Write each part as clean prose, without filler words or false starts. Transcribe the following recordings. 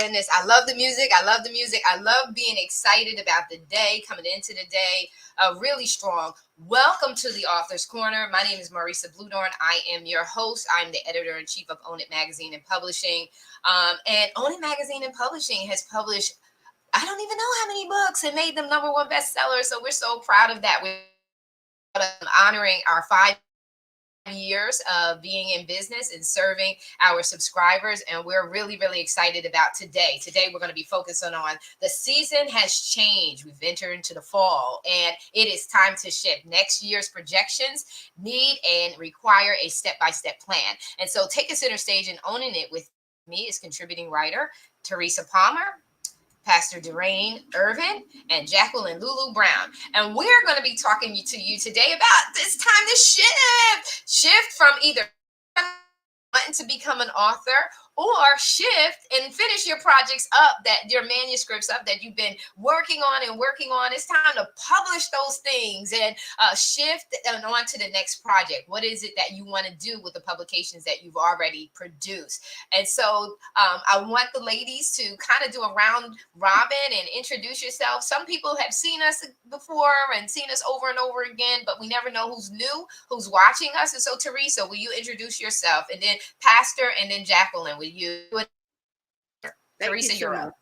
goodness. I love the music. I love the music. I love being excited about the day, coming into the day really strong. Welcome to the Author's Corner. My name is Marisa Bludorn. I am your host. I'm the editor-in-chief of Own It Magazine and Publishing. And Own It Magazine and Publishing has published, I don't even know how many books, and made them #1 bestsellers. So we're so proud of that. We're honoring our 5 years of being in business and serving our subscribers, and we're really excited about today. We're going to be focusing on the season has changed. We've entered into the fall, and it is time to shift. Next year's projections need and require a step-by-step plan. And so take a center stage, and owning it with me is contributing writer Teresa Palmer, Pastor Deraine Irvin, and Jacqueline Lulu Brown. And we're going to be talking to you today about this time to shift from either wanting to become an author or shift and finish your projects up, that your manuscripts up that you've been working on. It's time to publish those things and shift on to the next project. What is it that you want to do with the publications that you've already produced? And so I want the ladies to kind of do a round robin and introduce yourself. Some people have seen us before and seen us over and over again, but we never know who's new, who's watching us. And so Teresa, will you introduce yourself? And then Pastor, and then Jacqueline, will you? Teresa, you're up.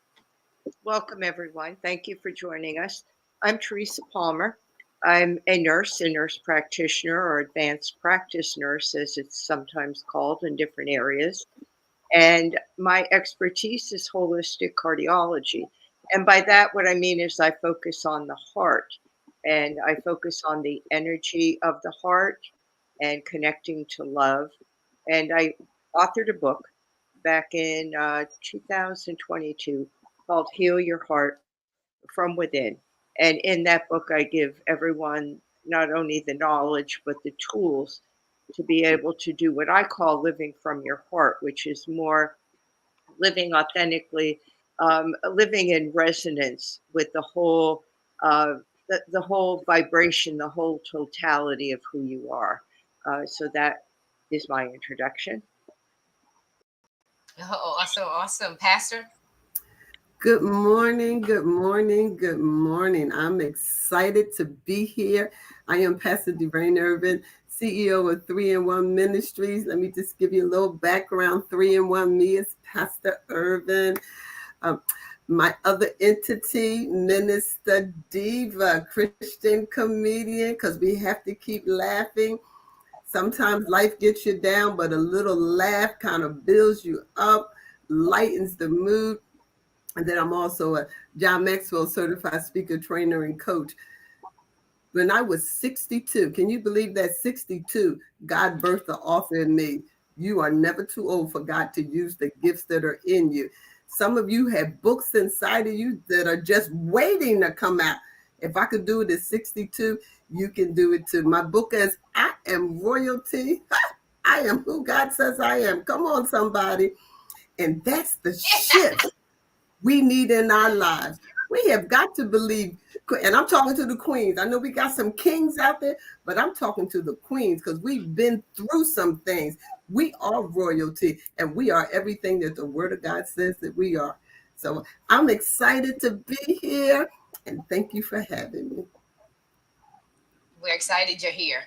Welcome, everyone. Thank you for joining us. I'm Teresa Palmer. I'm a nurse practitioner, or advanced practice nurse, as it's sometimes called in different areas. And my expertise is holistic cardiology. And by that, what I mean is I focus on the heart, and I focus on the energy of the heart and connecting to love. And I authored a book back in 2022 called Heal Your Heart from Within. And in that book, I give everyone not only the knowledge, but the tools to be able to do what I call living from your heart, which is more living authentically, living in resonance with the whole the whole vibration, the whole totality of who you are. So that is my introduction. Oh, awesome. Pastor? Good morning. I'm excited to be here. I am Pastor Deraine Irvin, CEO of 3-in-1 Ministries. Let me just give you a little background. 3-in-1 Me is Pastor Irvin. My other entity, Minister Diva, Christian comedian, because we have to keep laughing. Sometimes life gets you down, but a little laugh kind of builds you up, lightens the mood. And then I'm also a John Maxwell certified speaker, trainer, and coach. When I was 62, can you believe that 62, God birthed the author in me? You are never too old for God to use the gifts that are in you. Some of you have books inside of you that are just waiting to come out. If I could do it at 62, you can do it too. My book is I Am Royalty. I am who God says I am. Come on, somebody. And that's the shift we need in our lives. We have got to believe, and I'm talking to the queens. I know we got some kings out there, but I'm talking to the queens because we've been through some things. We are royalty, and we are everything that the Word of God says that we are. So I'm excited to be here, and thank you for having me. We're excited you're here.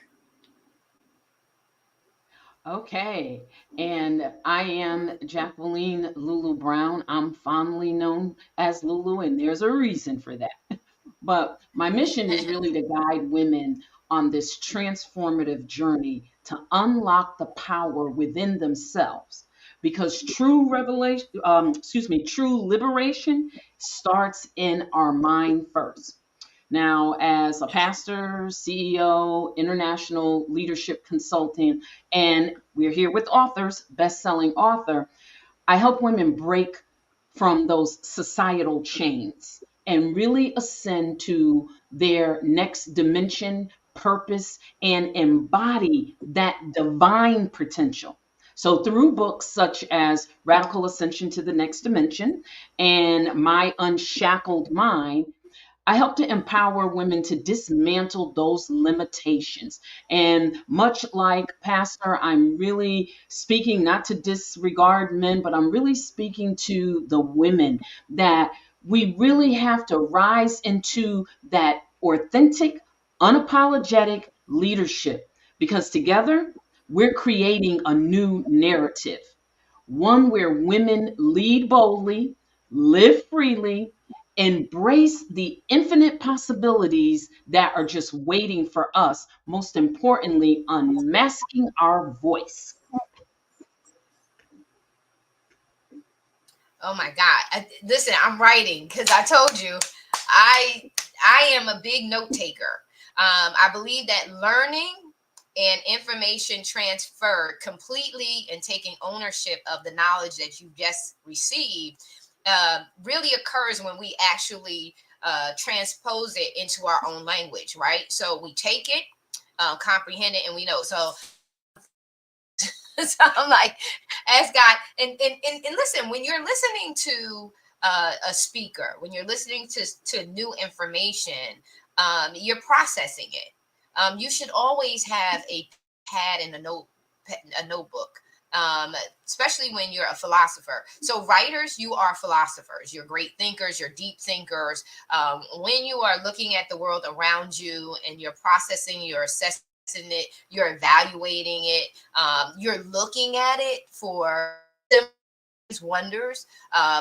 Okay, and I am Jacqueline Lulu Brown. I'm fondly known as Lulu, and there's a reason for that. But my mission is really to guide women on this transformative journey to unlock the power within themselves. Because true liberation starts in our mind first. Now, as a pastor, CEO, international leadership consultant, and we're here with authors, best-selling author, I help women break from those societal chains and really ascend to their next dimension, purpose, and embody that divine potential. So through books such as Radical Ascension to the Next Dimension and My Unshackled Mind, I help to empower women to dismantle those limitations. And much like Pastor, I'm really speaking not to disregard men, but I'm really speaking to the women that we really have to rise into that authentic, unapologetic leadership because together we're creating a new narrative, one where women lead boldly, live freely, embrace the infinite possibilities that are just waiting for us. Most importantly, unmasking our voice. Oh my God. Listen, I'm writing because I told you I I am a big note taker. I believe that learning and information transferred completely and taking ownership of the knowledge that you just received really occurs when we actually transpose it into our own language, right? So we take it, comprehend it, and we know. So so I'm like, ask God, and listen, when you're listening to a speaker, when you're listening to new information, you're processing it. You should always have a pad and a notebook. Especially when you're a philosopher. So, writers, you are philosophers. You're great thinkers, you're deep thinkers. When you are looking at the world around you and you're processing, you're assessing it, you're evaluating it, you're looking at it for wonders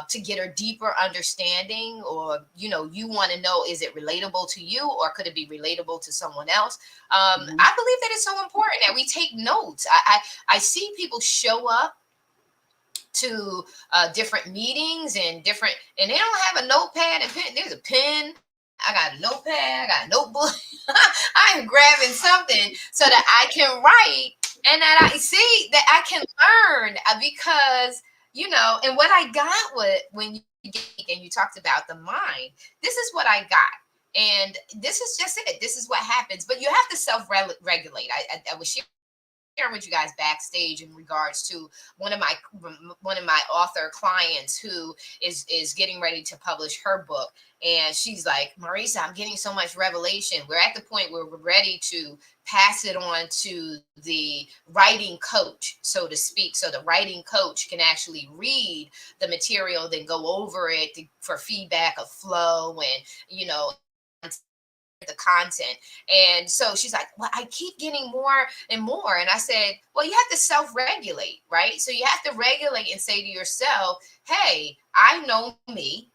to get a deeper understanding, or you want to know, is it relatable to you or could it be relatable to someone else? Mhm. I believe that it's so important that we take notes. I see people show up to different meetings and they don't have a notepad and pen. There's a pen. I got a notepad. I got a notebook. I am grabbing something so that I can write and that I see that I can learn because and what I got with when and you talked about the mind. This is what I got. And this is just it. This is what happens. But you have to self-regulate. I was sharing with you guys backstage in regards to one of my author clients who is getting ready to publish her book, and she's like, Marisa, I'm getting so much revelation. We're at the point where we're ready to pass it on to the writing coach, so to speak, so the writing coach can actually read the material, then go over it for feedback of flow and the content. And so she's like, well, I keep getting more and more. And I said, well, you have to self-regulate, right? So you have to regulate and say to yourself, hey, I know me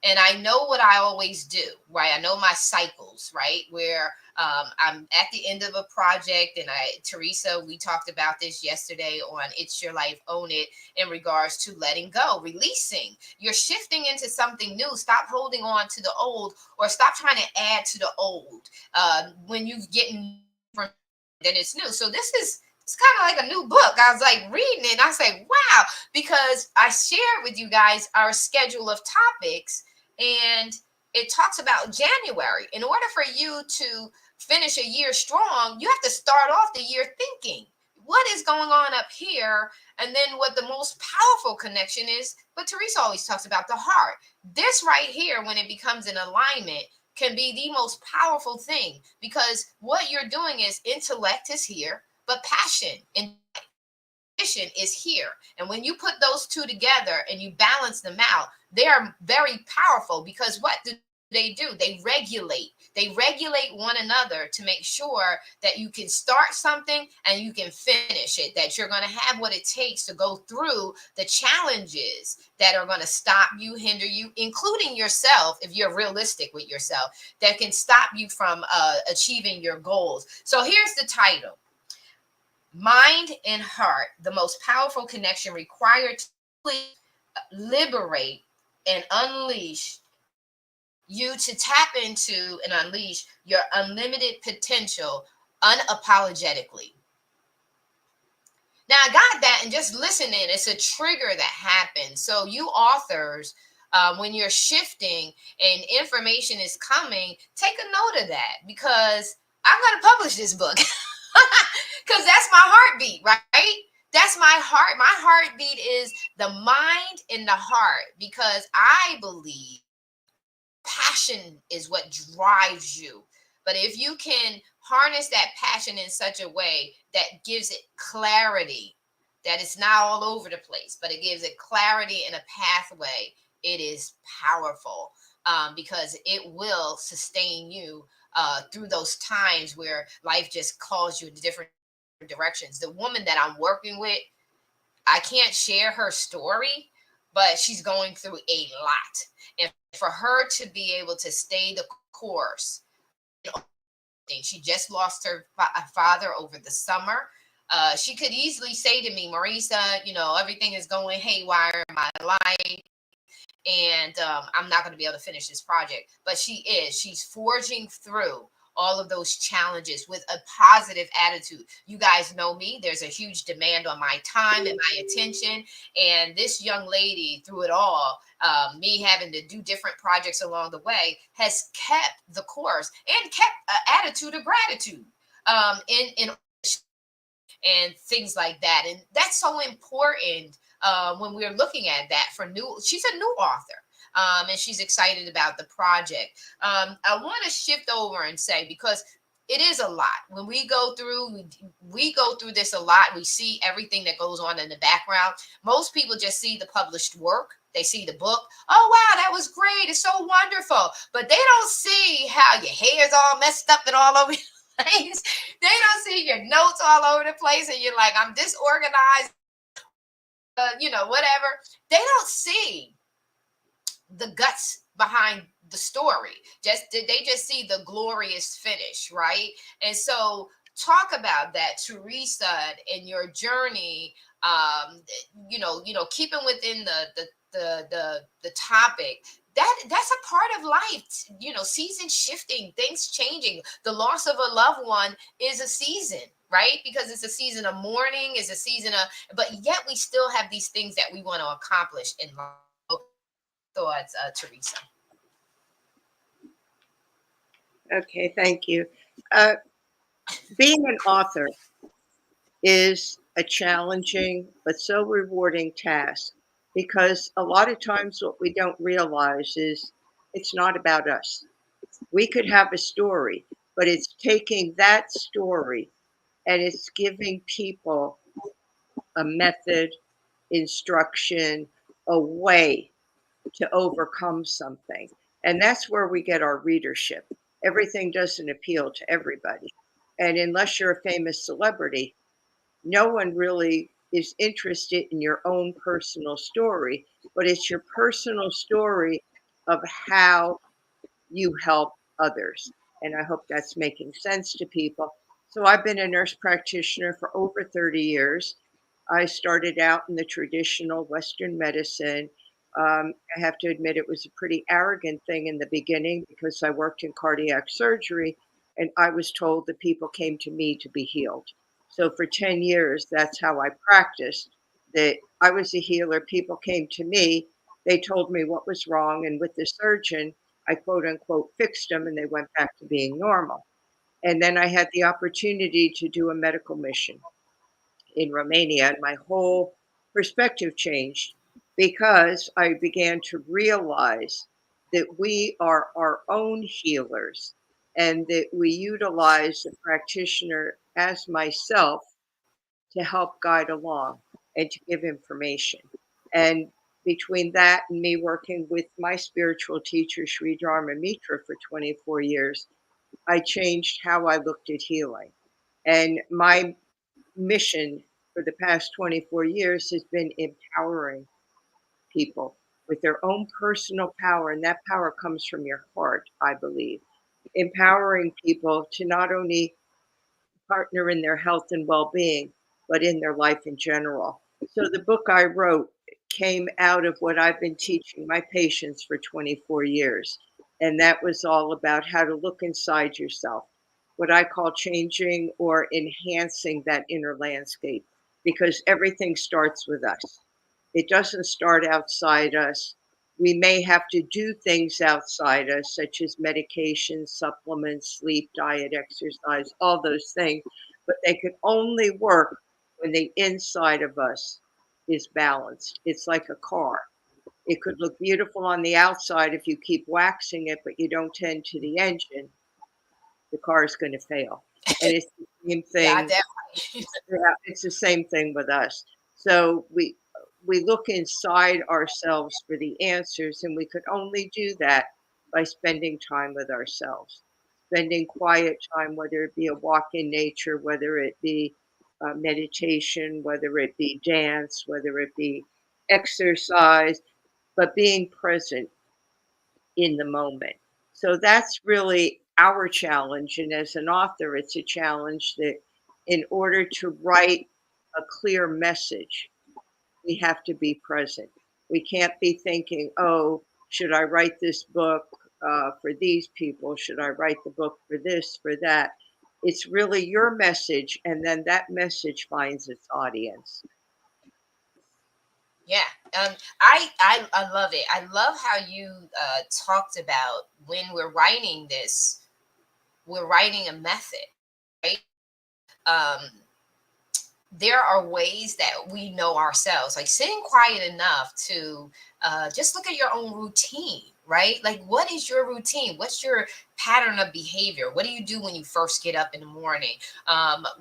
and I know what I always do, right? I know my cycles, right? Where I'm at the end of a project, and Teresa, we talked about this yesterday on It's Your Life, Own It, in regards to letting go, releasing. You're shifting into something new. Stop holding on to the old, or stop trying to add to the old. When you get from, then it's new. So it's kind of like a new book. I was like reading it, and I say, wow, because I shared with you guys our schedule of topics, and it talks about January. In order for you to finish a year strong, you have to start off the year thinking, what is going on up here? And then what the most powerful connection is, but Teresa always talks about the heart. This right here, when it becomes an alignment, can be the most powerful thing, because what you're doing is intellect is here, but passion and is here. And when you put those two together and you balance them out, they are very powerful, because what do? They regulate one another to make sure that you can start something and you can finish it, that you're going to have what it takes to go through the challenges that are going to stop you, hinder you, including yourself, if you're realistic with yourself, that can stop you from achieving your goals. So here's the title: Mind and Heart, the most powerful connection required to liberate and unleash you, to tap into and unleash your unlimited potential unapologetically. Now, I got that, and just listening, it's a trigger that happens. So, you authors, when you're shifting and information is coming, take a note of that, because I'm going to publish this book because that's my heartbeat, right? That's my heart. My heartbeat is the mind and the heart, because I believe Passion is what drives you. But if you can harness that passion in such a way that gives it clarity, that it's not all over the place, but it gives it clarity and a pathway, it is powerful, because it will sustain you through those times where life just calls you in different directions. The woman that I'm working with, I can't share her story, but she's going through a lot. And for her to be able to stay the course, she just lost her father over the summer. She could easily say to me, Marisa, everything is going haywire in my life, and I'm not going to be able to finish this project. But she's forging through all of those challenges with a positive attitude. You guys know me, there's a huge demand on my time and my attention. And this young lady, through it all, me having to do different projects along the way, has kept the course and kept an attitude of gratitude, in and things like that. And that's so important when we're looking at that for new. She's a new author. And she's excited about the project. I want to shift over and say, because it is a lot when we go through this a lot. We see everything that goes on in the background. Most people just see the published work. They see the book. Oh wow, that was great, it's so wonderful. But they don't see how your hair's all messed up and all over place. They don't see your notes all over the place, and you're like, I'm disorganized, whatever. They don't see the guts behind the story. They just see the glorious finish, right? And so, talk about that, Teresa, in your journey. Keeping within the topic, that's a part of life. Season shifting, things changing. The loss of a loved one is a season, right? Because it's a season of mourning, is a season of, but yet we still have these things that we want to accomplish in life. Thoughts, Teresa? Okay, thank you. Uh, Being an author is a challenging but so rewarding task, because a lot of times what we don't realize is it's not about us. We could have a story, but it's taking that story and it's giving people a method, instruction, a way to overcome something. And that's where we get our readership. Everything doesn't appeal to everybody. And unless you're a famous celebrity, no one really is interested in your own personal story, but it's your personal story of how you help others. And I hope that's making sense to people. So I've been a nurse practitioner for over 30 years. I started out in the traditional Western medicine. I have to admit, it was a pretty arrogant thing in the beginning, because I worked in cardiac surgery and I was told that people came to me to be healed. So for 10 years, that's how I practiced, that I was a healer. People came to me, they told me what was wrong. And with the surgeon, I quote unquote fixed them and they went back to being normal. And then I had the opportunity to do a medical mission in Romania, and my whole perspective changed, because I began to realize that we are our own healers, and that we utilize a practitioner as myself to help guide along and to give information. And between that and me working with my spiritual teacher, Sri Dharma Mitra, for 24 years, I changed how I looked at healing. And my mission for the past 24 years has been empowering people with their own personal power. And that power comes from your heart, I believe. Empowering people to not only partner in their health and well being, but in their life in general. So the book I wrote came out of what I've been teaching my patients for 24 years. And that was all about how to look inside yourself, what I call changing or enhancing that inner landscape, because everything starts with us. It doesn't start outside us. We may have to do things outside us, such as medication, supplements, sleep, diet, exercise, all those things, but they can only work when the inside of us is balanced. It's like a car. It could look beautiful on the outside if you keep waxing it, but you don't tend to the engine, the car is going to fail. And it's the same Yeah, I thing. definitely. Yeah, it's the same thing with us. So we look inside ourselves for the answers, and we could only do that by spending time with ourselves, spending quiet time, whether it be a walk in nature, whether it be meditation, whether it be dance, whether it be exercise, but being present in the moment. So that's really our challenge. And as an author, it's a challenge that in order to write a clear message, we have to be present. We can't be thinking, oh, should I write this book for these people? Should I write the book for this, for that? It's really your message, and then that message finds its audience. Yeah, I love it. I love how you talked about when we're writing this, we're writing a method, right? Um, there are ways that we know ourselves, like sitting quiet enough to just look at your own routine, right? Like, what is your routine? What's your pattern of behavior? What do you do when you first get up in the morning?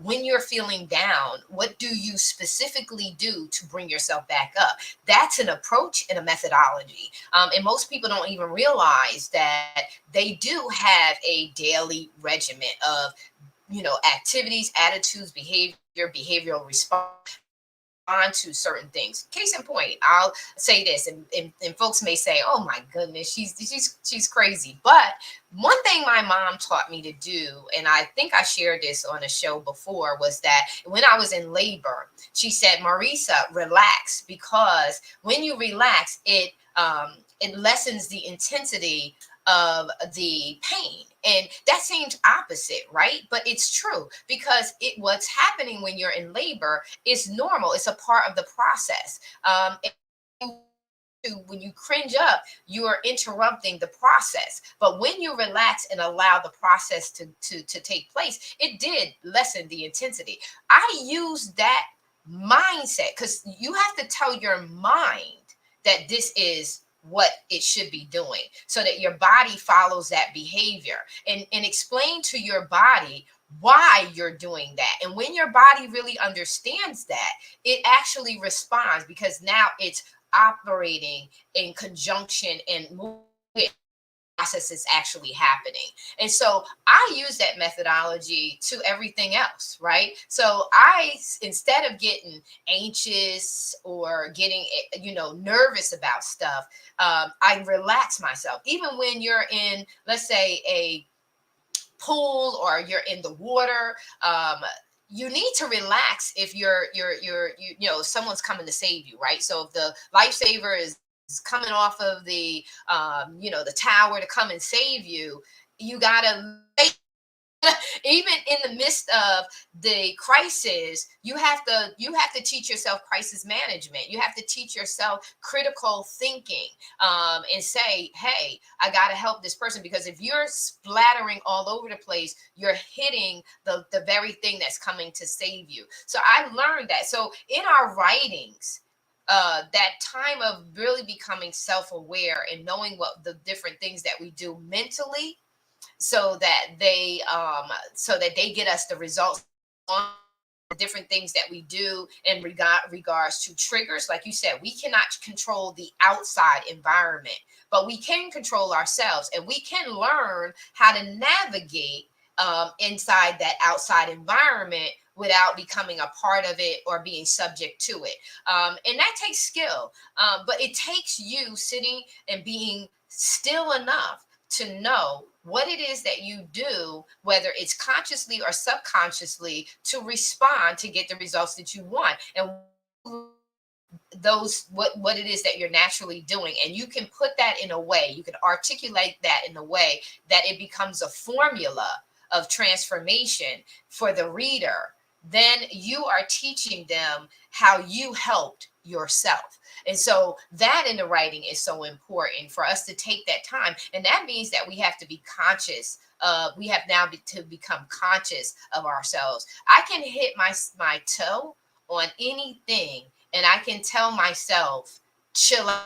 When you're feeling down, what do you specifically do to bring yourself back up? That's an approach and a methodology. And most people don't even realize that they do have a daily regimen of, activities, attitudes, behavioral response on to certain things. Case in point, I'll say this, and folks may say, "Oh my goodness, she's crazy." But one thing my mom taught me to do, and I think I shared this on a show before, was that when I was in labor, she said, "Marisa, relax, because when you relax, it lessens the intensity of the pain." And that seems opposite, right? But it's true, because what's happening when you're in labor is normal. It's a part of the process. When you cringe up, you are interrupting the process. But when you relax and allow the process to take place, it did lessen the intensity. I use that mindset, because you have to tell your mind that this is what it should be doing, so that your body follows that behavior, and explain to your body why you're doing that. And when your body really understands that, it actually responds, because now it's operating in conjunction and moving process is actually happening. And so I use that methodology to everything else, right? So instead of getting anxious or getting, nervous about stuff, I relax myself. Even when you're in, let's say, a pool or you're in the water, you need to relax if someone's coming to save you, right? So if the lifesaver is coming off of the tower to come and save you, you gotta even in the midst of the crisis, you have to teach yourself crisis management. You have to teach yourself critical thinking, and say, hey, I got to help this person, because if you're splattering all over the place, you're hitting the very thing that's coming to save you. So I learned that. So in our writings, that time of really becoming self-aware and knowing what the different things that we do mentally, so that they get us the results on the different things that we do in regards to triggers. Like you said, we cannot control the outside environment, but we can control ourselves, and we can learn how to navigate inside that outside environment without becoming a part of it or being subject to it. And that takes skill, but it takes you sitting and being still enough to know what it is that you do, whether it's consciously or subconsciously, to respond to get the results that you want. And those what it is that you're naturally doing, and you can put that in a way, you can articulate that in a way that it becomes a formula of transformation for the reader. Then you are teaching them how you helped yourself. And so that in the writing is so important for us to take that time. And that means that we have to be conscious. We have now to become conscious of ourselves. I can hit my toe on anything, and I can tell myself, chill out.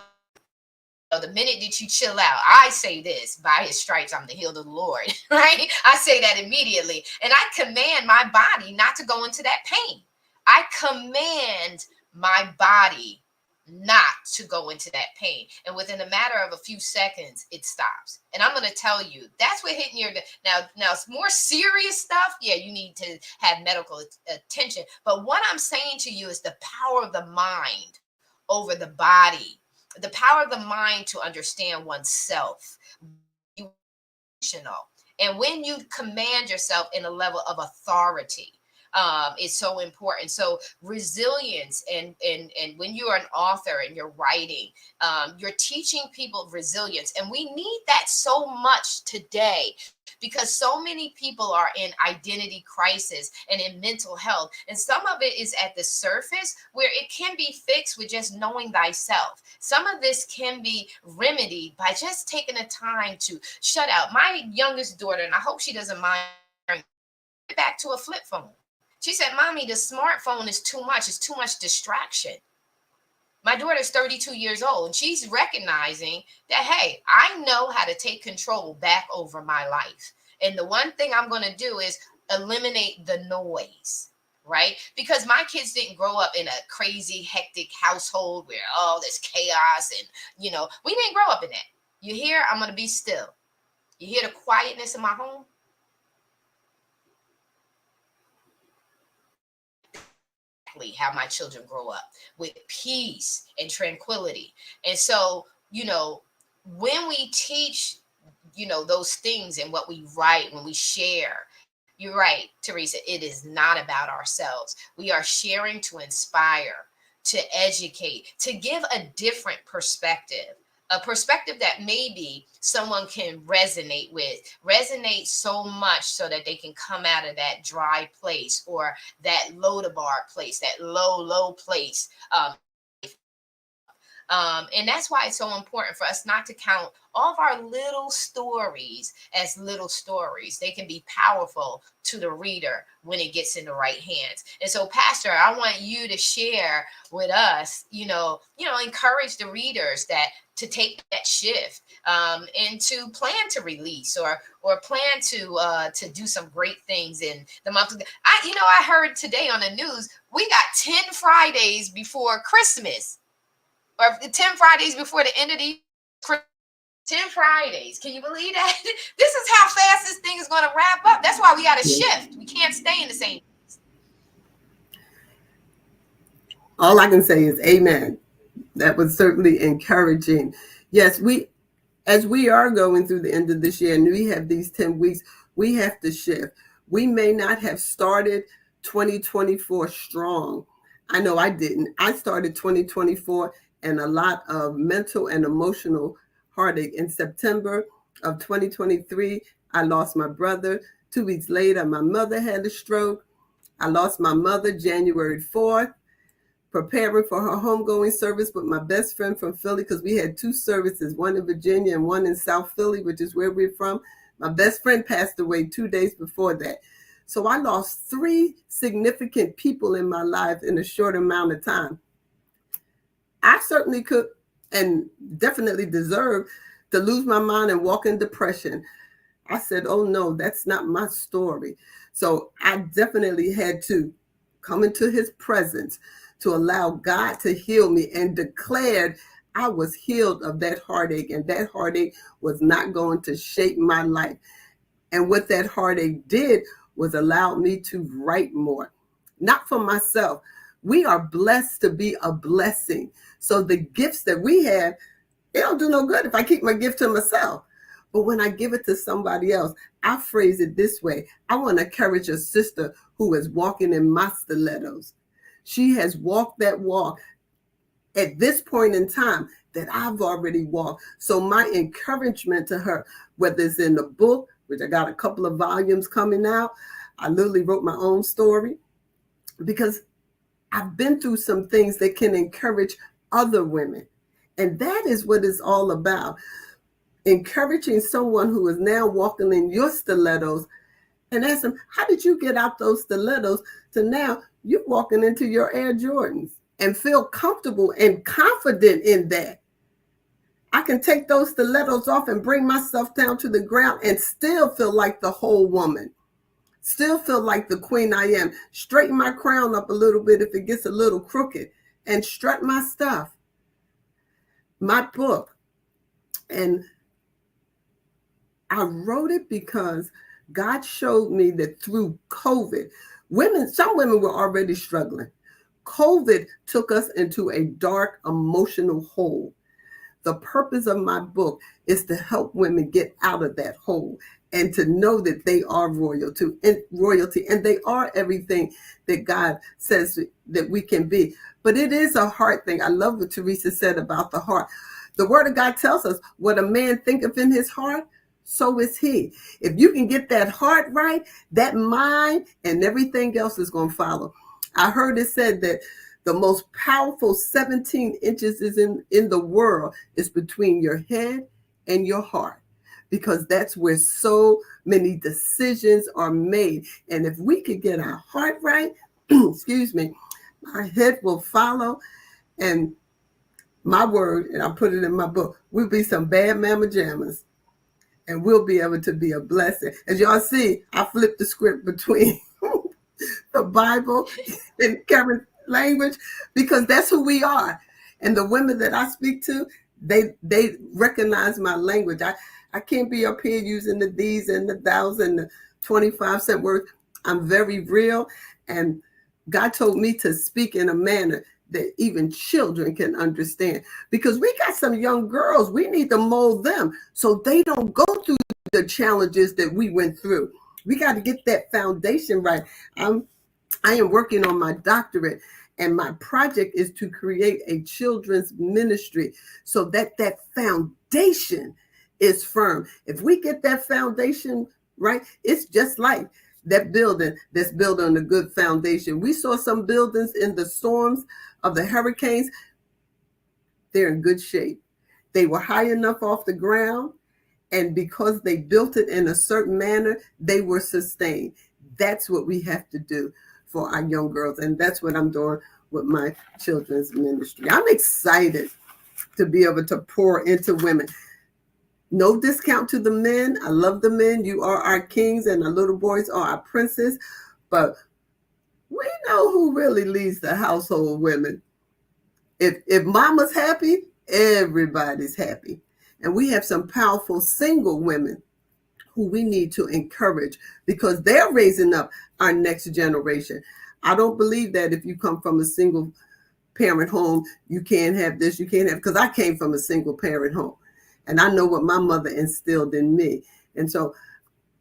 the minute that you chill out, I say this: by his stripes, I'm the healed of the Lord, right? I say that immediately. And I command my body not to go into that pain. I command my body not to go into that pain. And within a matter of a few seconds, it stops. And I'm going to tell you, that's what hitting your, now more serious stuff. Yeah, you need to have medical attention. But what I'm saying to you is the power of the mind over the body, the power of the mind to understand oneself. And when you command yourself in a level of authority, is so important. So resilience, and when you are an author and you're writing, you're teaching people resilience, and we need that so much today, because so many people are in identity crisis and in mental health, and some of it is at the surface where it can be fixed with just knowing thyself. Some of this can be remedied by just taking the time to shut out. My youngest daughter, and I hope she doesn't mind, back to a flip phone. She said, Mommy, the smartphone is too much. It's too much distraction. My daughter's 32 years old, and she's recognizing that, hey, I know how to take control back over my life. And the one thing I'm going to do is eliminate the noise, right? Because my kids didn't grow up in a crazy, hectic household where, oh, there's chaos. And, we didn't grow up in that. You hear? I'm going to be still. You hear the quietness in my home? How my children grow up, with peace and tranquility. And so, when we teach, those things and what we write, when we share, you're right, Teresa, it is not about ourselves. We are sharing to inspire, to educate, to give a different perspective, a perspective that maybe someone can resonate so much so that they can come out of that dry place, or that Lodabar place, that low place. And that's why it's so important for us not to count all of our little stories as little stories. They can be powerful to the reader when it gets in the right hands. And so, Pastor, I want you to share with us, encourage the readers that to take that shift, and to plan to release, or plan to do some great things in the month. I heard today on the news, we got 10 Fridays before Christmas, or 10 Fridays before the end of the 10 Fridays. Can you believe that? This is how fast this thing is going to wrap up. That's why we got to shift. We can't stay in the same place. All I can say is amen. That was certainly encouraging. Yes, as we are going through the end of this year and we have these 10 weeks, we have to shift. We may not have started 2024 strong. I know I didn't. I started 2024 and a lot of mental and emotional heartache. In September of 2023, I lost my brother. 2 weeks later, my mother had a stroke. I lost my mother January 4th, preparing for her homegoing service with my best friend from Philly, because we had 2 services, one in Virginia and one in South Philly, which is where we're from. My best friend passed away 2 days before that. So I lost 3 significant people in my life in a short amount of time. I certainly could and definitely deserve to lose my mind and walk in depression. I said, oh no, that's not my story. So I definitely had to come into his presence to allow God to heal me, and declared I was healed of that heartache, and that heartache was not going to shape my life. And what that heartache did was allow me to write more, not for myself. We are blessed to be a blessing. So the gifts that we have, it don't do no good if I keep my gift to myself. But when I give it to somebody else, I phrase it this way. I want to encourage a sister who is walking in my stilettos. She has walked that walk at this point in time that I've already walked. So my encouragement to her, whether it's in the book, which I got a couple of volumes coming out, I literally wrote my own story, because I've been through some things that can encourage other women. And that is what it's all about. Encouraging someone who is now walking in your stilettos, and ask them, how did you get out those stilettos to now you're walking into your Air Jordans and feel comfortable and confident in that? I can take those stilettos off and bring myself down to the ground and still feel like the whole woman. Still feel like the queen I am. Straighten my crown up a little bit if it gets a little crooked and strut my stuff. My book. And I wrote it because God showed me that through COVID, some women were already struggling. COVID took us into a dark emotional hole. The purpose of my book is to help women get out of that hole and to know that they are royalty and they are everything that God says that we can be. But it is a heart thing. I love what Teresa said about the heart. The word of God tells us what a man thinketh in his heart, so is he. If you can get that heart right, that mind and everything else is going to follow. I heard it said that the most powerful 17 inches is in the world is between your head and your heart, because that's where so many decisions are made. And if we could get our heart right, excuse me, our head will follow. And my word, and I put it in my book, we'll be some bad mama jammas. And we'll be able to be a blessing. As y'all see, I flipped the script between the Bible and Karen's language, because that's who we are. And the women that I speak to, they recognize my language. I can't be up here using the these and the thous and the 25-cent words. I'm very real. And God told me to speak in a manner that even children can understand, because we got some young girls. We need to mold them so they don't go through the challenges that we went through. We got to get that foundation right. I am working on my doctorate, and my project is to create a children's ministry so that foundation is firm. If we get that foundation right, it's just like that building that's built on a good foundation. We saw some buildings in the storms of the hurricanes. They're in good shape. They were high enough off the ground, and because they built it in a certain manner, they were sustained. That's what we have to do for our young girls, and that's what I'm doing with my children's ministry. I'm excited to be able to pour into women. No discount to the men. I love the men. You are our kings, and our little boys are our princes. But we know who really leads the household, women. If mama's happy, everybody's happy. And we have some powerful single women who we need to encourage, because they're raising up our next generation. I don't believe that if you come from a single parent home, you can't have this, you can't have, because I came from a single parent home. And I know what my mother instilled in me. And so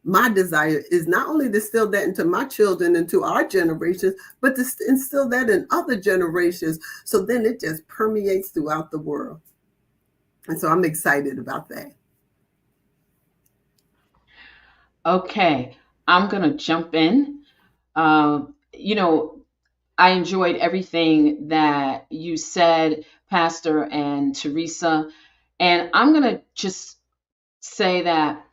my desire is not only to instill that into my children, into our generations, but to instill that in other generations. So then it just permeates throughout the world. And so I'm excited about that. Okay, I'm going to jump in. You know, I enjoyed everything that you said, Pastor and Teresa. And I'm going to just say that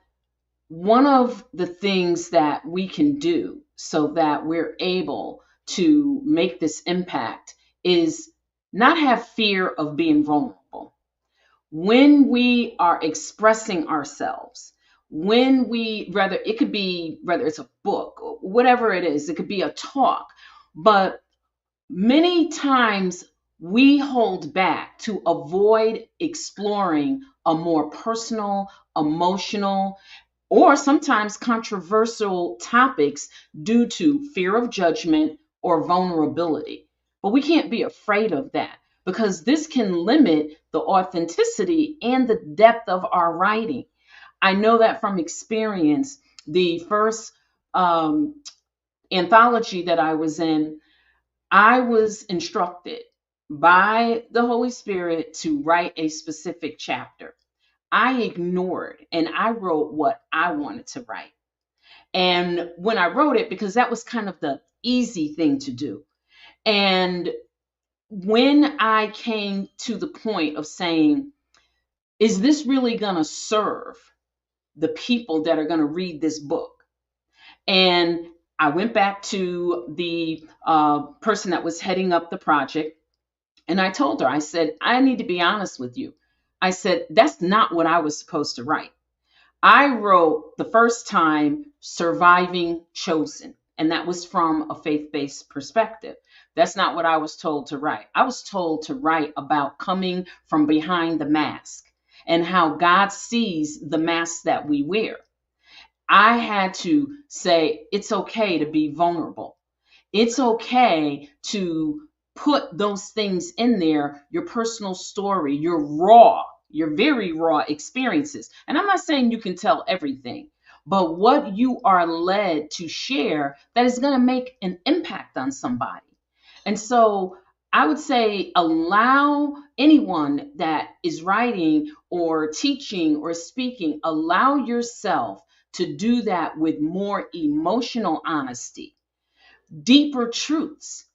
one of the things that we can do so that we're able to make this impact is not have fear of being vulnerable. When we are expressing ourselves, whether it's a book or whatever it is, it could be a talk, but many times we hold back to avoid exploring a more personal, emotional, or sometimes controversial topics due to fear of judgment or vulnerability. But we can't be afraid of that, because this can limit the authenticity and the depth of our writing. I know that from experience. The first anthology that I was in, I was instructed by the Holy Spirit to write a specific chapter. I ignored and I wrote what I wanted to write. And when I wrote it, because that was kind of the easy thing to do. And when I came to the point of saying, is this really going to serve the people that are going to read this book? And I went back to the person that was heading up the project, and I told her, I said, I need to be honest with you. I said, that's not what I was supposed to write. I wrote the first time Surviving Chosen, and that was from a faith based perspective. That's not what I was told to write. I was told to write about coming from behind the mask and how God sees the mask that we wear. I had to say it's okay to be vulnerable. It's okay to put those things in there, your personal story, your very raw experiences. And I'm not saying you can tell everything, but what you are led to share that is going to make an impact on somebody. And so I would say allow anyone that is writing or teaching or speaking, allow yourself to do that with more emotional honesty, deeper truths.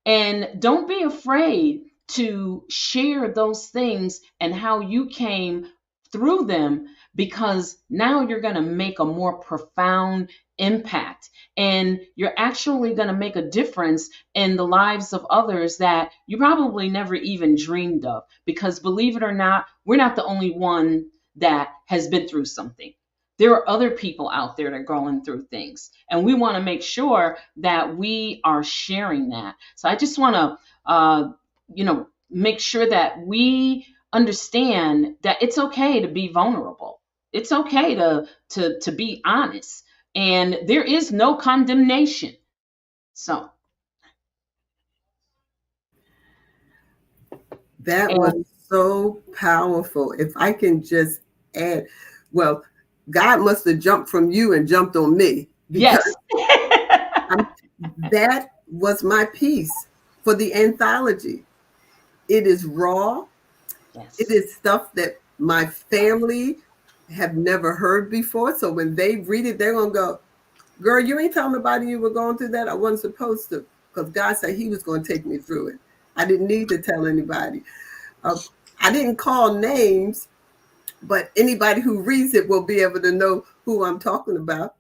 And don't be afraid to share those things and how you came through them, because now you're going to make a more profound impact, and you're actually going to make a difference in the lives of others that you probably never even dreamed of. Because believe it or not, we're not the only one that has been through something. There are other people out there that are going through things, and we want to make sure that we are sharing that. So I just want to, make sure that we understand that it's okay to be vulnerable. It's okay to be honest, and there is no condemnation. So, That was and so powerful. If I can just add, well, God must have jumped from you and jumped on me, yes, because that was my piece for the anthology. It is raw. It yes, is stuff that my family have never heard before. So when they read it, they're going to go, girl, you ain't telling nobody you were going through that. I wasn't supposed to, because God said he was going to take me through it. I didn't need to tell anybody. Uh, I didn't call names, but anybody who reads it will be able to know who I'm talking about.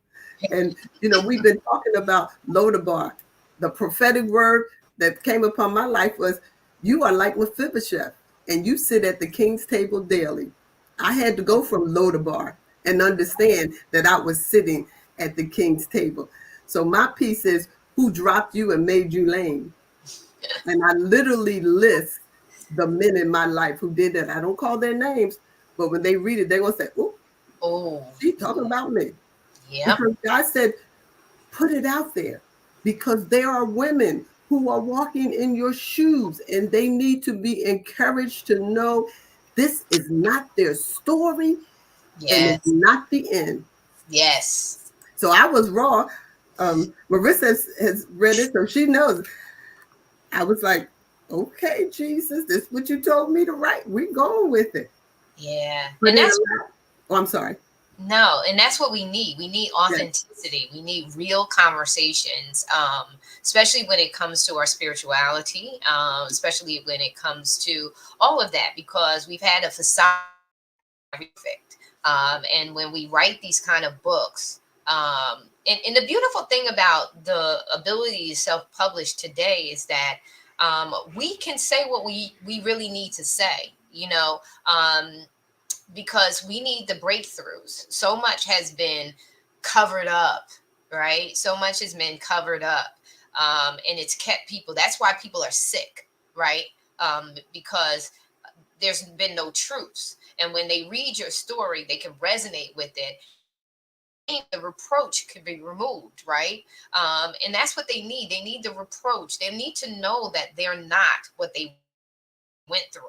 And, we've been talking about Lodabar. The prophetic word that came upon my life was, you are like Mephibosheth, and you sit at the king's table daily. I had to go from Lodabar and understand that I was sitting at the king's table. So my piece is, who dropped you and made you lame? And I literally list the men in my life who did that. I don't call their names, but when they read it, they're going to say, oh, Oh, she's talking about me. yep. Because God said, put it out there, because there are women who are walking in your shoes, and they need to be encouraged to know this is not their story and it's Yes. not the end. Yes. So I was raw. Marissa has read it, so she knows. I was like, okay, Jesus, this is what you told me to write. We're going with it. Yeah. But And it that's allowed, oh, I'm sorry. no, and that's what we need. We need Yes. authenticity. We need real conversations, especially when it comes to our spirituality, especially when it comes to all of that, because we've had a facade perfect. And when we write these kind of books, and the beautiful thing about the ability to self-publish today is that we can say what we really need to say, because we need the breakthroughs. So much has been covered up, right? So much has been covered up, and it's kept people. That's why people are sick, right? Because there's been no truths. And when they read your story, they can resonate with it. The reproach can be removed, right? And that's what they need. They need the reproach. They need to know that they're not what they went through.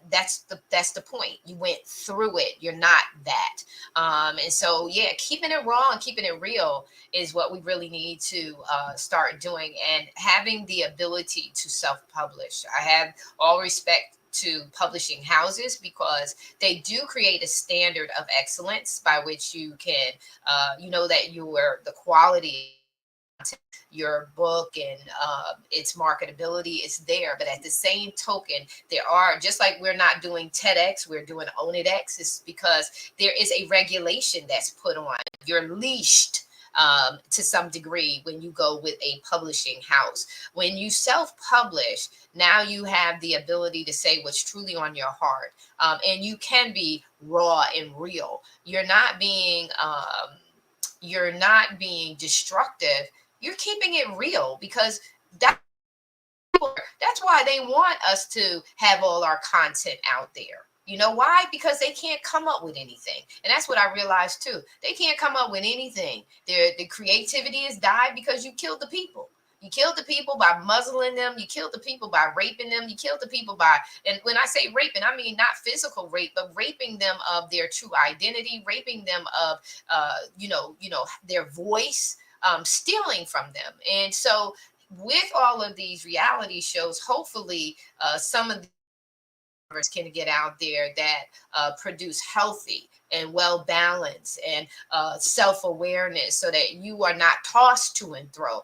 That's the point. You went through it. You're not that. And so, yeah, keeping it raw and keeping it real is what we really need to start doing, and having the ability to self-publish. I have all respect to publishing houses, because they do create a standard of excellence by which you can, that the quality your book and its marketability is there. But at the same token, there are, just like we're not doing TEDx, we're doing Own It X. It's because there is a regulation that's put on. You're leashed to some degree when you go with a publishing house. When you self-publish, now you have the ability to say what's truly on your heart, and you can be raw and real. You're not being destructive. You're keeping it real because that that's why they want us to have all our content out there. You know why? Because they can't come up with anything. And that's what I realized too. They can't come up with anything. The creativity has died because you killed the people. You killed the people by muzzling them. You killed the people by raping them. You killed the people by, and when I say raping, I mean not physical rape, but raping them of their true identity, raping them of, their voice, stealing from them. And so with all of these reality shows, hopefully some of can get out there that produce healthy and well balanced and self-awareness, so that you are not tossed to and fro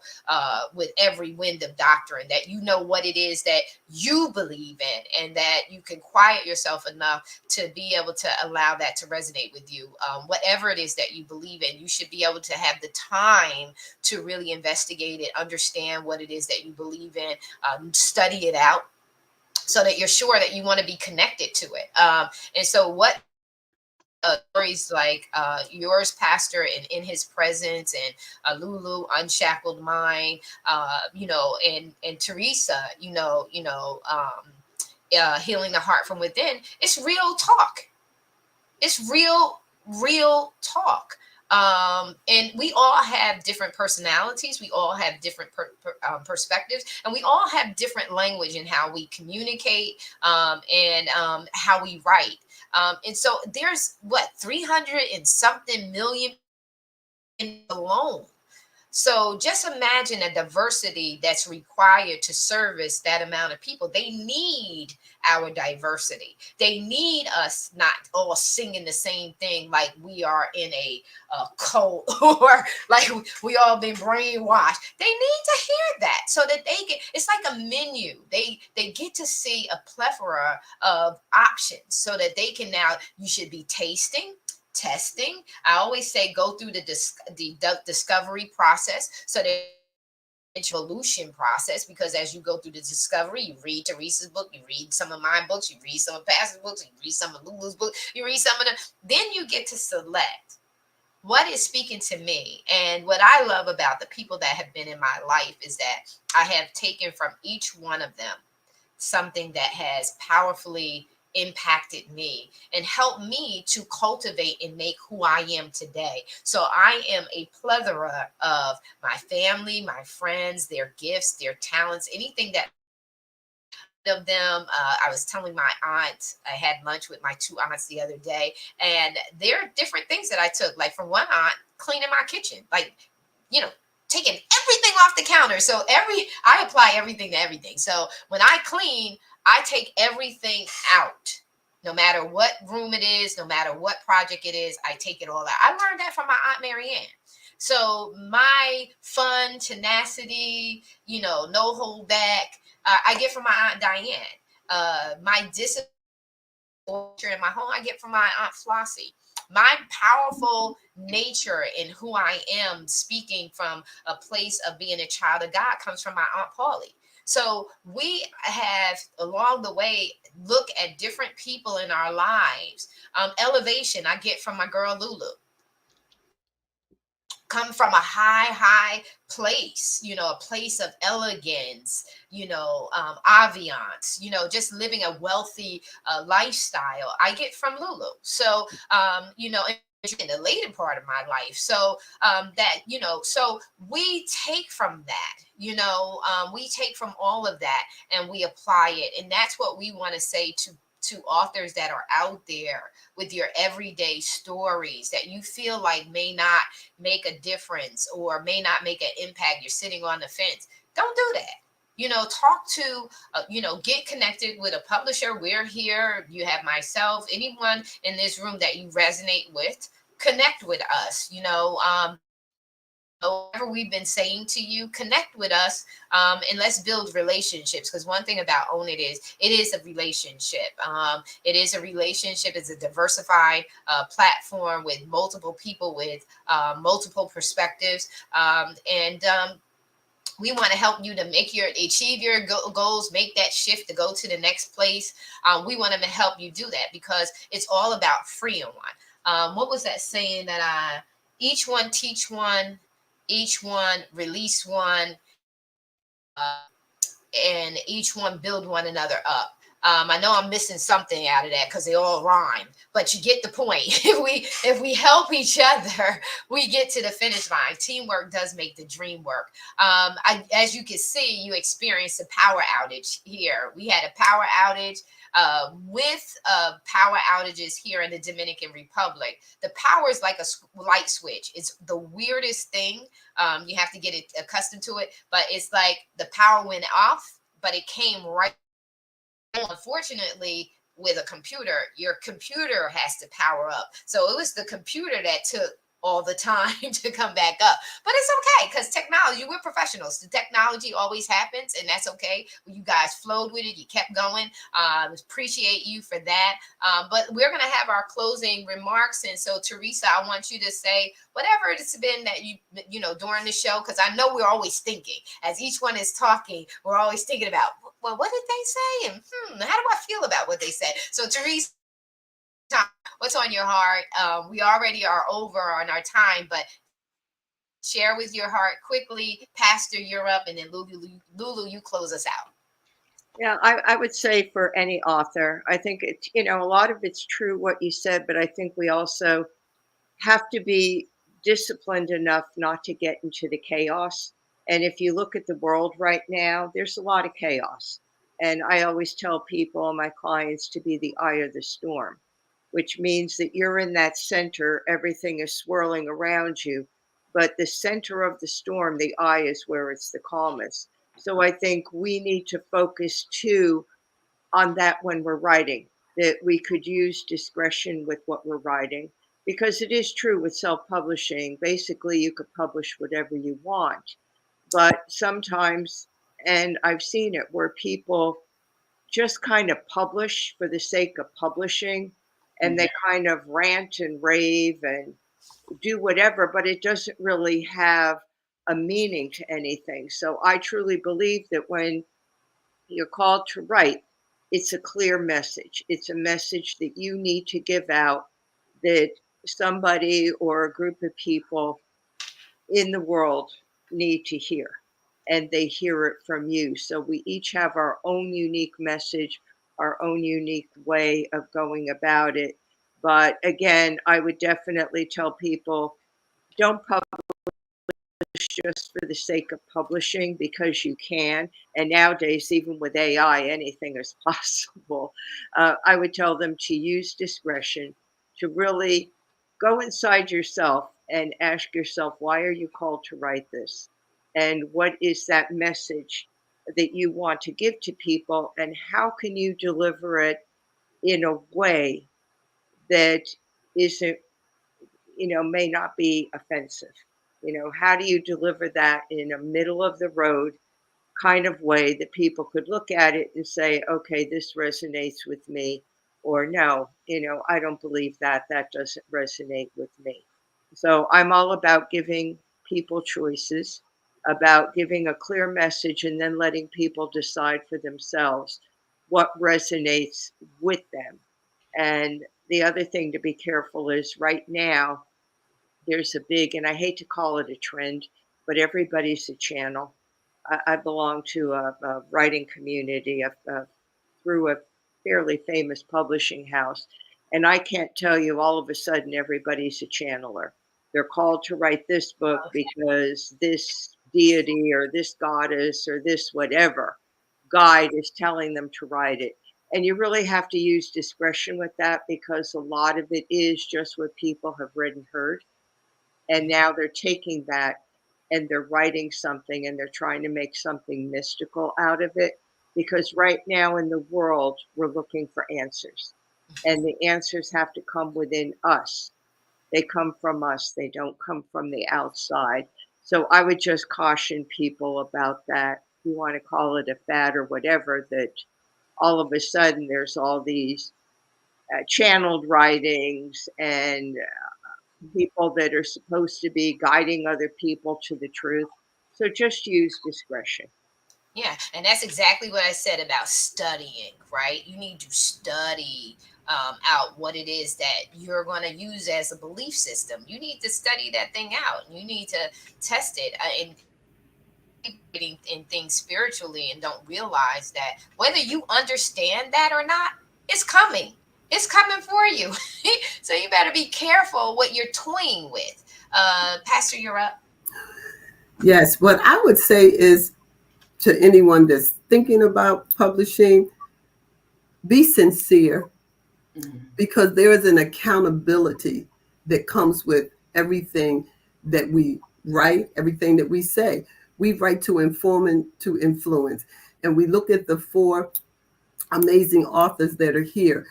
with every wind of doctrine, that you know what it is that you believe in, and that you can quiet yourself enough to be able to allow that to resonate with you. Whatever it is that you believe in, you should be able to have the time to really investigate it, understand what it is that you believe in, study it out, so that you're sure that you want to be connected to it. And so what stories like yours, Pastor, and in his presence, and Lulu, Unshackled Mind, and Teresa, healing the heart from within. It's real talk. It's real talk. And we all have different personalities. We all have different perspectives, and we all have different language in how we communicate, and how we write. And so there's 300 and something million alone. So just imagine a diversity that's required to service that amount of people. They need our diversity. They need us not all singing the same thing like we are in a cult or like we all been brainwashed. They need to hear that so that they get. It's like a menu. They get to see a plethora of options so that they can now. You should be tasting, testing. I always say go through the discovery process, so that evolution process, because as you go through the discovery, you read Teresa's book, you read some of my books, you read some of Pastor's books, you read some of Lulu's books, you read some of them. Then you get to select what is speaking to me. And what I love about the people that have been in my life is that I have taken from each one of them something that has powerfully impacted me and helped me to cultivate and make who I am today. So I am a plethora of my family, my friends, their gifts, their talents, anything that of them. I was telling my aunt, I had lunch with my two aunts the other day, and there are different things that I took, like from one aunt, cleaning my kitchen, like, you know, taking everything off the counter. So I apply everything to everything. So when I clean, I take everything out. No matter what room it is, no matter what project it is, I take it all out. I learned that from my Aunt Marianne. So my fun, tenacity, no hold back, I get from my Aunt Diane. My discipline in my home, I get from my Aunt Flossie. My powerful nature and who I am, speaking from a place of being a child of God, comes from my Aunt Paulie. So we have along the way look at different people in our lives. Elevation I get from my girl Lulu. Come from a high place, a place of elegance, aviance, just living a wealthy lifestyle. I get from Lulu. So, in the later part of my life. So so we take from that, we take from all of that and we apply it. And that's what we want to say to authors that are out there with your everyday stories that you feel like may not make a difference or may not make an impact. You're sitting on the fence. Don't do that. Talk to, get connected with a publisher. We're here. You have myself, anyone in this room that you resonate with, connect with us. whatever we've been saying to you, connect with us, and let's build relationships. Because one thing about Own It is, it is a relationship. It is a relationship. It's a diversified platform with multiple people with multiple perspectives. And we want to help you to achieve your goals, make that shift to go to the next place. We want to help you do that because it's all about freeing one. What was that saying that each one teach one, each one release one, and each one build one another up. I know I'm missing something out of that because they all rhyme, but you get the point. If we help each other, we get to the finish line. Teamwork does make the dream work. As you can see, you experienced a power outage here. We had a power outage. With power outages here in the Dominican Republic, the power is like a light switch. It's the weirdest thing. You have to get accustomed to it, but it's like the power went off, but it came right. Unfortunately, with a computer, your computer has to power up. So it was the computer that took all the time to come back up. But it's okay because technology, we're professionals. The technology always happens, and that's okay. You guys flowed with it. You kept going. Appreciate you for that. But we're going to have our closing remarks. And so, Teresa, I want you to say whatever it's been that you know, during the show, because I know we're always thinking. As each one is talking, we're always thinking about, well, what did they say? And how do I feel about what they said? So, Teresa, what's on your heart? We already are over on our time, but share with your heart quickly. Pastor, you're up, and then Lulu, you close us out. Yeah, I would say for any author, I think it's, a lot of it's true what you said, but I think we also have to be disciplined enough not to get into the chaos. And if you look at the world right now, there's a lot of chaos. And I always tell people, my clients, to be the eye of the storm, which means that you're in that center, everything is swirling around you. But the center of the storm, the eye, is where it's the calmest. So I think we need to focus too on that when we're writing, that we could use discretion with what we're writing. Because it is true with self publishing, basically, you could publish whatever you want. But sometimes, and I've seen it where people just kind of publish for the sake of publishing, and Mhm. they kind of rant and rave and do whatever, but it doesn't really have a meaning to anything. So I truly believe that when you're called to write, it's a clear message. It's a message that you need to give out, that somebody or a group of people in the world need to hear, and they hear it from you. So we each have our own unique message, our own unique way of going about it. But again, I would definitely tell people, don't just for the sake of publishing because you can. And nowadays, even with AI, anything is possible. I would tell them to use discretion, to really go inside yourself and ask yourself, why are you called to write this? And what is that message that you want to give to people? And how can you deliver it in a way that isn't, may not be offensive? How do you deliver that in a middle of the road kind of way that people could look at it and say, okay, this resonates with me, or no, I don't believe that. That doesn't resonate with me. So I'm all about giving people choices, about giving a clear message, and then letting people decide for themselves what resonates with them. And the other thing to be careful is right now, there's a big, and I hate to call it a trend, but everybody's a channel. I belong to a writing community through a fairly famous publishing house. And I can't tell you all of a sudden everybody's a channeler. They're called to write this book because this deity or this goddess or this whatever guide is telling them to write it. And you really have to use discretion with that because a lot of it is just what people have read and heard, and now they're taking that and they're writing something and they're trying to make something mystical out of it, because right now in the world we're looking for answers, and the answers have to come within us. They come from us, they don't come from the outside. So I would just caution people about that. You want to call it a fad or whatever, that all of a sudden there's all these channeled writings and people that are supposed to be guiding other people to the truth. So just use discretion. Yeah, and that's exactly what I said about studying, right? You need to study out what it is that you're going to use as a belief system. You need to study that thing out. You need to test it. And in things spiritually and don't realize that whether you understand that or not, it's coming. It's coming for you. So you better be careful what you're toying with. Pastor, you're up. Yes, what I would say is to anyone that's thinking about publishing, be sincere, Mhm. because there is an accountability that comes with everything that we write, everything that we say. We write to inform and to influence. And we look at the four amazing authors that are here.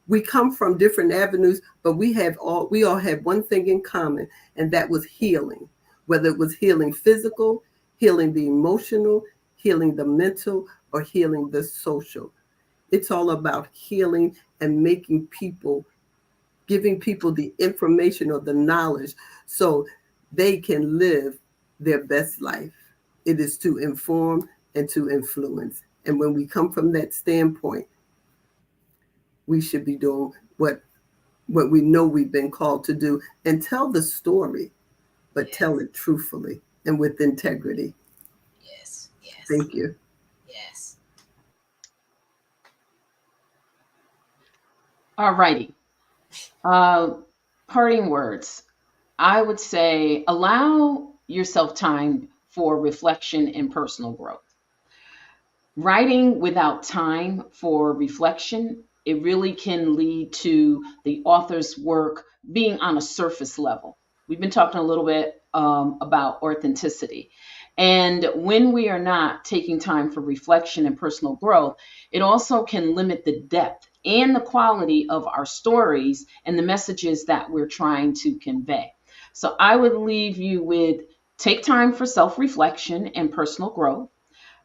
We come from different avenues, but we all had one thing in common, and that was healing. Whether it was healing physical, healing the emotional, healing the mental, or healing the social. It's all about healing and making people, giving people the information or the knowledge so they can live their best life. It is to inform and to influence. And when we come from that standpoint, we should be doing what we know we've been called to do and tell the story, but tell Yes, it truthfully and with integrity. yes, yes, Thank you. yes, All righty. Uh, Parting words. I would say allow yourself time for reflection and personal growth. Writing without time for reflection, it really can lead to the author's work being on a surface level. We've been talking a little bit about authenticity. And when we are not taking time for reflection and personal growth, it also can limit the depth and the quality of our stories and the messages that we're trying to convey. So I would leave you with take time for self reflection and personal growth.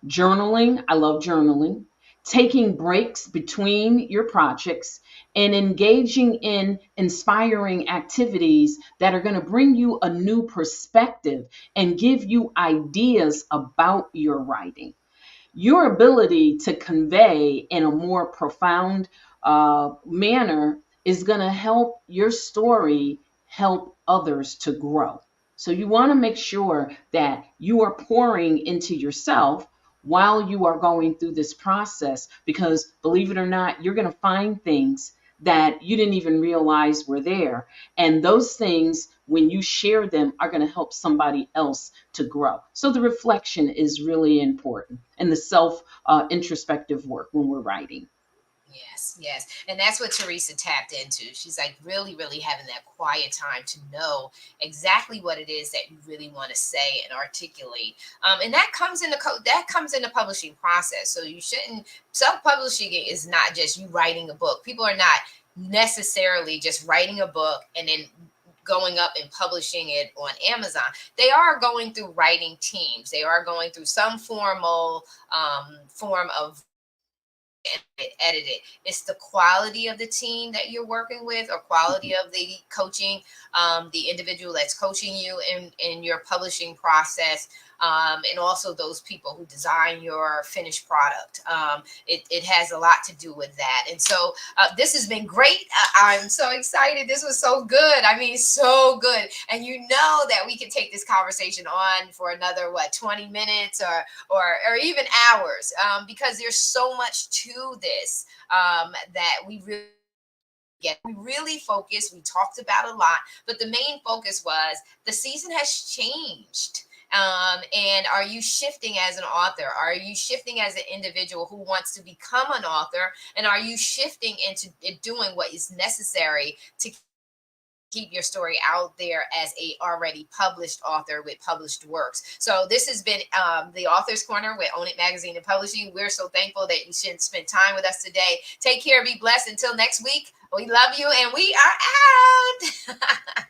Journaling, I love journaling. Taking breaks between your projects and engaging in inspiring activities that are going to bring you a new perspective and give you ideas about your writing. Your ability to convey in a more profound manner is going to help your story help others to grow. So you want to make sure that you are pouring into yourself while you are going through this process, because believe it or not, you're going to find things that you didn't even realize were there. And those things, when you share them, are going to help somebody else to grow. So the reflection is really important, and the self introspective work when we're writing. yes, yes. And that's what Teresa tapped into. She's like really, really having that quiet time to know exactly what it is that you really want to say and articulate. And that comes in that comes in the publishing process. So you shouldn't self-publishing is not just you writing a book. People are not necessarily just writing a book and then going up and publishing it on Amazon. They are going through writing teams. They are going through some formal form of edit it. It's the quality of the team that you're working with, or quality of the coaching, the individual that's coaching you in your publishing process, and also those people who design your finished product. It has a lot to do with that. And so this has been great. I'm so excited. This was so good. I mean, so good. And you know that we can take this conversation on for another, what, 20 minutes or even hours, because there's so much to this that we really get. We really focused. We talked about a lot, but the main focus was the season has changed. And are you shifting as an author? Are you shifting as an individual who wants to become an author? And are you shifting into doing what is necessary to keep your story out there as a already published author with published works? So this has been the Author's Corner with Own It Magazine and Publishing. We're so thankful that you should spend time with us today. Take care, be blessed. Until next week, we love you, and we are out.